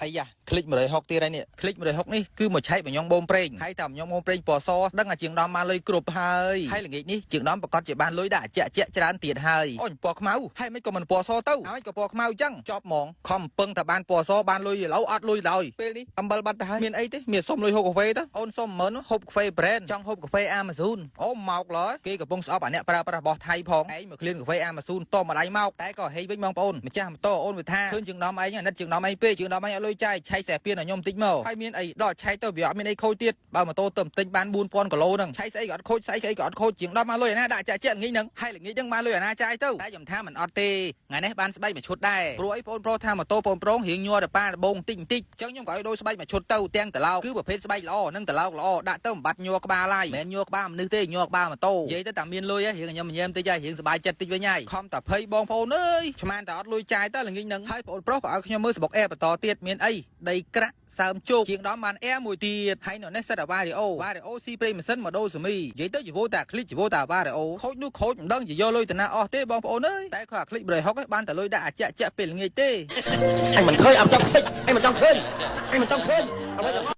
អាយ៉ាคลิก160ទៀតហើយនេះคลิก160នេះគឺមកឆែកបញ្ញងបូមប្រេងហើយតែបញ្ញងបូមប្រេងពណ៌សដឹងអាជាងដំបានលុយគ្រប់ហើយល្ងាចនេះជាងដំប្រកាសជាបានលុយដាក់ជាក់ច្រើនទៀតហើយអូនពណ៌ខ្មៅហើយមិនក៏មិនពណ៌សទៅហើយក៏ពណ៌ខ្មៅចឹងចប់ហ្មងខំពឹងតែបានពណ៌សបានលុយឥឡូវអត់លុយឡើយពេលនេះអំបិលបាត់ទៅហើយមានអីទេមានសុំលុយហូបកាហ្វេទៅអូនសុំ10000ហូបកាហ្វេ brand ចង់ហូបកាហ្វេ Amazon អូមកឡើយគេកំពុងស្អប់អាអ្នកប្រើប្រាស់របស់ថៃផងឯងមកឃ្លានកាហ្វេ Amazon តមកដៃមកតែក៏ហេវិញបងប្អូនម្ចាស់ម៉ូតូអូនវាថាឃើញជាងដំឯងអាណិតជាងដំឯងពេកជាងដំឯងអត់លុយចាយឆៃសេះពៀនឲ្យខ្ញុំតិចមកហើយមានអីដល់ឆៃទៅវាអត់មានអីខូចទៀតបើម៉ូតូទៅទិញបាន4000គីឡូហ្នឹងឆៃស្អីក៏អត់ខូចស្អីក៏អត់ខូចជាងដំមកលុយអាណាដាក់ចាក់ងាយហ្នឹងហើយល្ងាចហ្នឹងបានលុយអាណាចាយទៅតែខ្ញុំថាមិនអត់ទេថ្ងៃនេះបានស្បែកមួយឈុតដែរព្រោះអីបងប្រុសថាម៉ូតូបងប្រុសរៀងញ័រតែប៉ាដបងតិចអញ្ចឹងខ្ញុំក៏ឲ្យដូរស្បែកមួយឈុតទៅទាំងតឡោកគឺប្រភេទស្បែកល្អនិងតឡោកល្អដាក់ទៅមិនបាត់ញ័រក្បាលឡើយមិនញ័រក្បាលមនុស្សទេញ័រក្បាលម៉ូតូនិយាយទៅតែមានលុយហ៎រៀងខ្ញុំញ៉ាំតិចហើយរៀងសប្បាយចិត្តតិចវិញហើយខំតែភ័យបងប្អូនអើយឆ្មានតែអត់លុយចាយទៅល្ងាចហ្នឹងហើយបងប្រុសក៏ឲ្យខ្ញុំមើលសបុកអែបន្តទៀតមានអីដីក្រាក់សើមជោគជាងដំបានអែមួយទៀតហើយនៅនេះសិតអាវ៉ារីអូស៊ីប្រេងម៉ាស៊ីនមកដូរស៊ូមីនិយាយទៅជីវោតាคลิกជីវោតាអាវ៉ារីអូខូចនោះខូចមិនដឹងជាយកលុយទៅណាអស់ទេបងប្អូនអើយតែគាត់អាคลิก160ឯងបានតែលុយដាក់អាចាក់ពេលល្ងាចទេអញមិនឃើញអត់ចង់តិចអញមិនចង់ឃើញអញមិនចង់ឃើញអ្វី